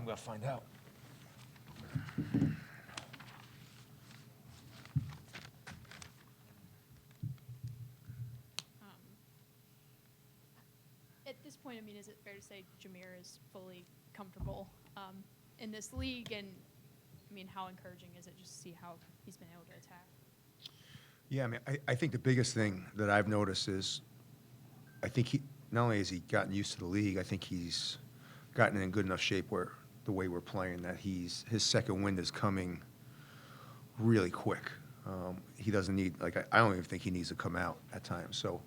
I'm going to find out. At this point, I mean, is it fair to say Jameer is fully comfortable in this league? And, I mean, how encouraging is it just to see how he's been able to attack? Yeah, I mean, I think the biggest thing that I've noticed is I think he not only has he gotten used to the league, I think he's gotten in good enough shape where the way we're playing that his second wind is coming really quick. He doesn't need, like, I don't even think he needs to come out at times. So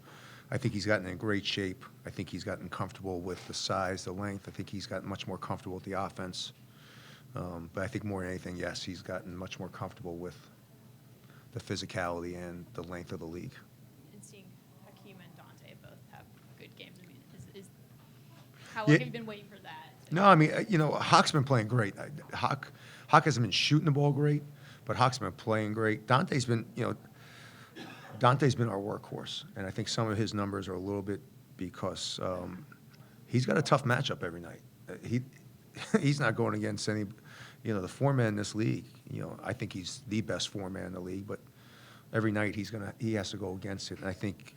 I think he's gotten in great shape. I think he's gotten comfortable with the size, the length. I think he's gotten much more comfortable with the offense. But I think more than anything, yes, he's gotten much more comfortable with the physicality and the length of the league. And seeing Hakeem and Dante both have good games, I mean, is how long have you been waiting for that? No, I mean, Hawk's been playing great. Hawk hasn't been shooting the ball great, but Hawk's been playing great. Dante's been our workhorse, and I think some of his numbers are a little bit because he's got a tough matchup every night. He's not going against any, the four-man in this league. I think he's the best four-man in the league, but every night he has to go against it. And I think,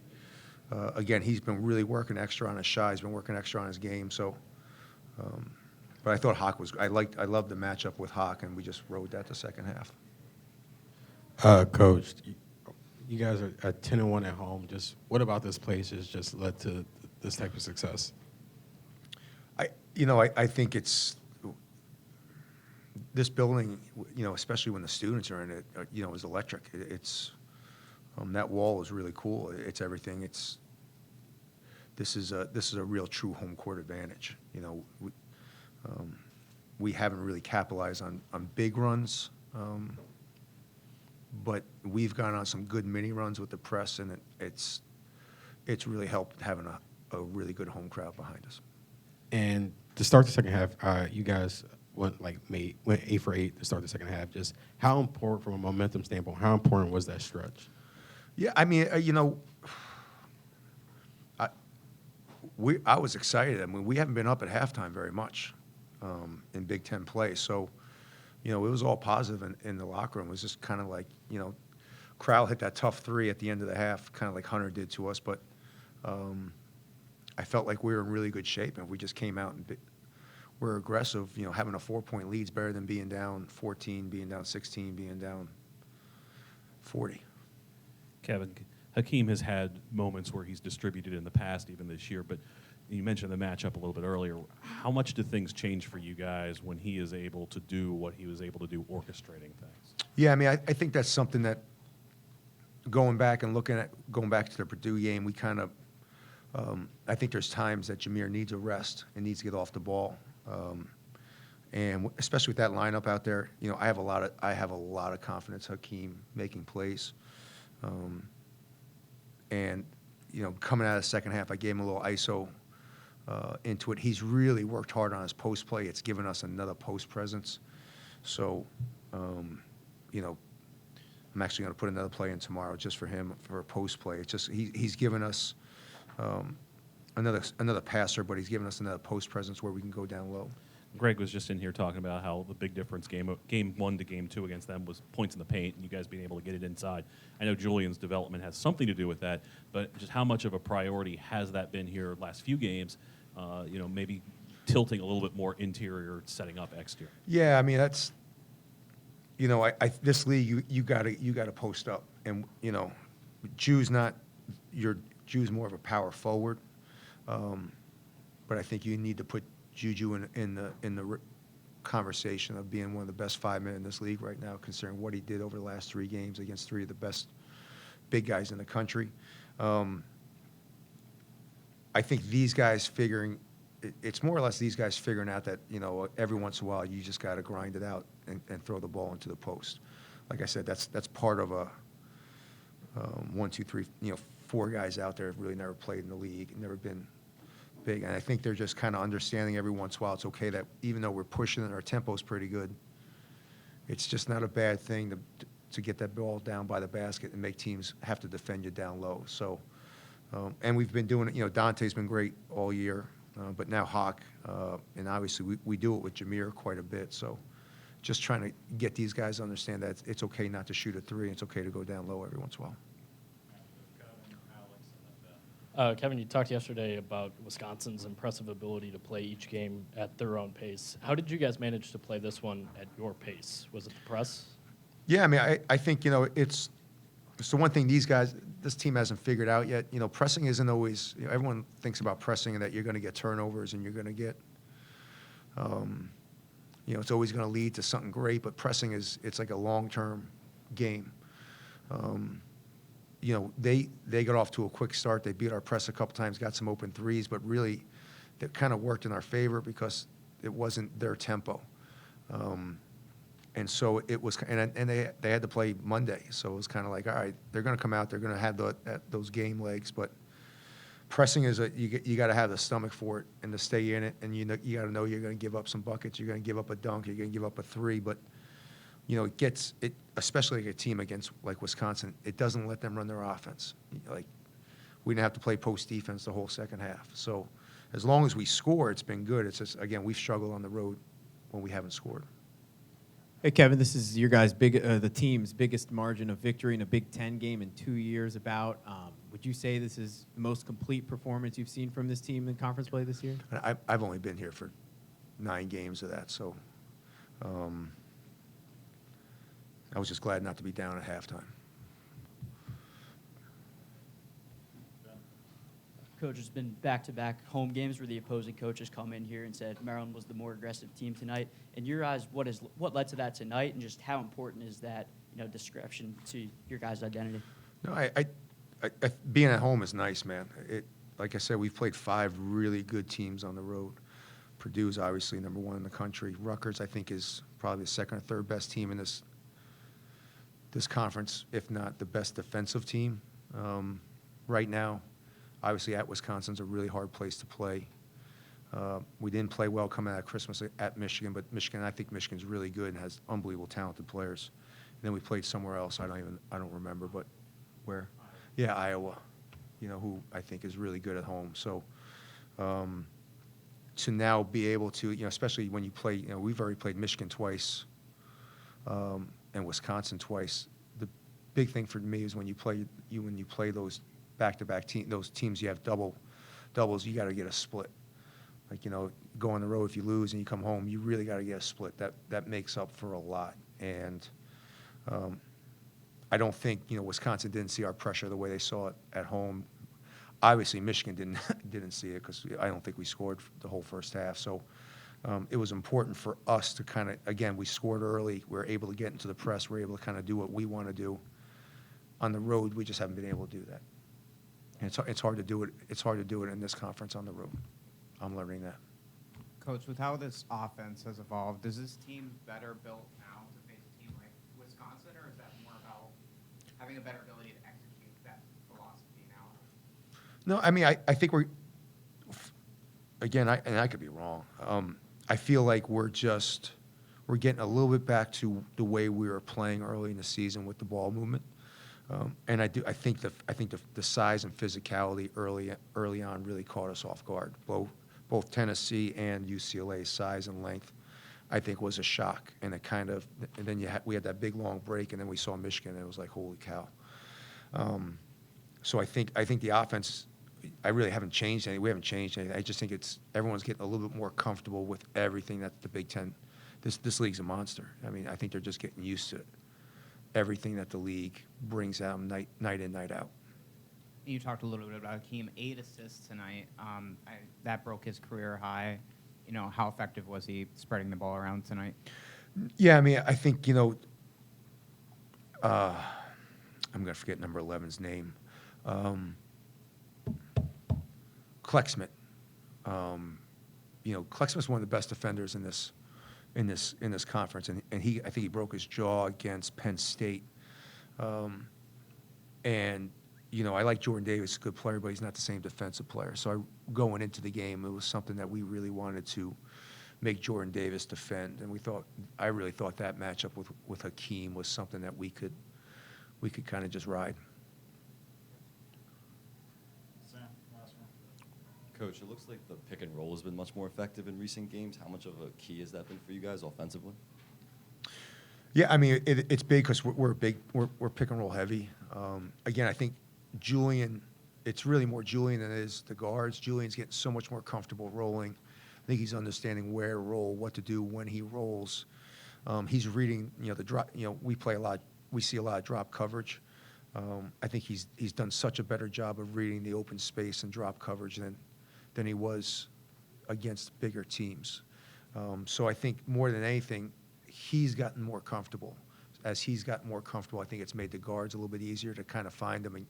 again, he's been really working extra on his shot. He's been working extra on his game. So, but I thought Hawk was. I loved the matchup with Hawk, and we just rode that the second half. Coach, you guys are at 10-1 at home. Just what about this place has just led to this type of success? I think it's this building, especially when the students are in it, is electric. It's that wall is really cool. It's everything. This is a real true home court advantage. We haven't really capitalized on big runs, but we've gone on some good mini runs with the press, and it's really helped having a really good home crowd behind us. And to start the second half, you guys went 8 for 8 to start the second half. Just how important, from a momentum standpoint, how important was that stretch? Yeah, I mean, I was excited. I mean, we haven't been up at halftime very much in Big Ten play, so it was all positive in the locker room. It was just kind of like, Crowell hit that tough three at the end of the half, kind of like Hunter did to us, but I felt like we were in really good shape, and if we just came out and we're aggressive, having a 4-point lead is better than being down 14, being down 16, being down 40. Kevin, Hakeem has had moments where he's distributed in the past, even this year, but you mentioned the matchup a little bit earlier. How much do things change for you guys when he is able to do what he was able to do, orchestrating things? Yeah, I mean, I think that's something that going back to the Purdue game, we kind of, I think there's times that Jameer needs a rest and needs to get off the ball. And especially with that lineup out there, I have a lot of confidence Hakeem making plays. And coming out of the second half, I gave him a little ISO into it. He's really worked hard on his post play. It's given us another post presence. So, I'm actually going to put another play in tomorrow just for him for a post play. It's just he's given us another passer, but he's given us another post presence where we can go down low. Greg was just in here talking about how the big difference game 1 to game 2 against them was points in the paint and you guys being able to get it inside. I know Julian's development has something to do with that, but just how much of a priority has that been here last few games, maybe tilting a little bit more interior, setting up exterior? Yeah, I mean, that's, this league, you gotta post up. And, Ju's more of a power forward. But I think you need to put Juju in the conversation of being one of the best 5 men in this league right now, considering what he did over the last 3 games against 3 of the best big guys in the country. I think these guys it's more or less these guys figuring out that, every once in a while you just got to grind it out and throw the ball into the post. Like I said, that's part of a 1, 2, 3, 4 guys out there have really never played in the league, never been big. And I think they're just kind of understanding every once in a while it's okay that even though we're pushing and our tempo's pretty good, it's just not a bad thing to get that ball down by the basket and make teams have to defend you down low. So, and we've been doing it. Dante's been great all year. but now Hawk, and obviously we do it with Jameer quite a bit. So just trying to get these guys to understand that it's okay not to shoot a three. It's okay to go down low every once in a while. Kevin, you talked yesterday about Wisconsin's impressive ability to play each game at their own pace. How did you guys manage to play this one at your pace? Was it the press? Yeah, I mean, I think, it's the one thing this team hasn't figured out yet. Pressing isn't always, everyone thinks about pressing and that you're going to get turnovers and you're going to get, it's always going to lead to something great, but pressing it's like a long-term game. They got off to a quick start. They beat our press a couple times, got some open threes, but really that kind of worked in our favor because it wasn't their tempo. And so it was, and they had to play Monday, so it was kind of like, all right, they're going to come out, they're going to have those game legs, but pressing is you got to have the stomach for it and to stay in it, and you got to know you're going to give up some buckets, you're going to give up a dunk, you're going to give up a three, but it especially like a team against like Wisconsin, it doesn't let them run their offense. Like we didn't have to play post defense the whole second half. So as long as we score, it's been good. It's just again we've struggled on the road when we haven't scored. Hey, Kevin, this is your guys' the team's biggest margin of victory in a Big Ten game in 2 years. Would you say this is the most complete performance you've seen from this team in conference play this year? I've only been here for 9 games of that, so I was just glad not to be down at halftime. Coach, there's been back-to-back home games where the opposing coaches come in here and said Maryland was the more aggressive team tonight. In your eyes, what led to that tonight, and just how important is that description to your guys' identity? No, I being at home is nice, man. Like I said, we've played 5 really good teams on the road. Purdue's obviously number 1 in the country. Rutgers, I think, is probably the second or third best team in this conference, if not the best defensive team right now. Obviously, at Wisconsin's a really hard place to play. We didn't play well coming out of Christmas at Michigan, but I think Michigan's really good and has unbelievable talented players. And then we played somewhere else. I don't remember, but where? Yeah, Iowa. Who I think is really good at home. So to now be able to, especially when you play, we've already played Michigan twice and Wisconsin twice. The big thing for me is when you play those back-to-back those teams you have doubles, you got to get a split. Like, go on the road, if you lose and you come home, you really got to get a split. That makes up for a lot. And I don't think, Wisconsin didn't see our pressure the way they saw it at home. Obviously, Michigan didn't see it because I don't think we scored the whole first half. So it was important for us to kind of, again, we scored early. We were able to get into the press. We were able to kind of do what we want to do. On the road, we just haven't been able to do that. And it's hard to do it. It's hard to do it in this conference on the road. I'm learning that. Coach, with how this offense has evolved, is this team better built now to face a team like Wisconsin, or is that more about having a better ability to execute that philosophy now? No, I mean, I think again, I could be wrong. I feel like we're getting a little bit back to the way we were playing early in the season with the ball movement. And I think the size and physicality early on really caught us off guard. Both Tennessee and UCLA's size and length, I think, was a shock. And and then we had that big long break, and then we saw Michigan, and it was like, holy cow. So I think the offense, I really haven't changed anything. We haven't changed anything. I just think everyone's getting a little bit more comfortable with everything that the Big Ten. This league's a monster. I mean, I think they're just getting used to it. Everything that the league brings out night in, night out. You talked a little bit about Hakeem, 8 assists tonight. That broke his career high. How effective was he spreading the ball around tonight? Yeah, I mean, I think, I'm going to forget number 11's name. Klexman. Klexman's one of the best defenders in this conference, and I think he broke his jaw against Penn State. I like Jordan Davis, a good player, but he's not the same defensive player. So going into the game, it was something that we really wanted to make Jordan Davis defend, and I really thought that matchup with Hakeem was something that we could kind of just ride. Coach, it looks like the pick and roll has been much more effective in recent games. How much of a key has that been for you guys offensively? Yeah, I mean, it's big because we're pick and roll heavy. Again, I think Julian, it's really more Julian than it is the guards. Julian's getting so much more comfortable rolling. I think he's understanding where to roll, what to do when he rolls. He's reading, the drop. We see a lot of drop coverage. I think he's done such a better job of reading the open space and drop coverage than he was against bigger teams. So I think more than anything, he's gotten more comfortable. As he's gotten more comfortable, I think it's made the guards a little bit easier to kind of find him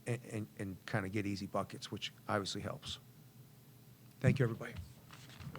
and kind of get easy buckets, which obviously helps. Thank you, everybody.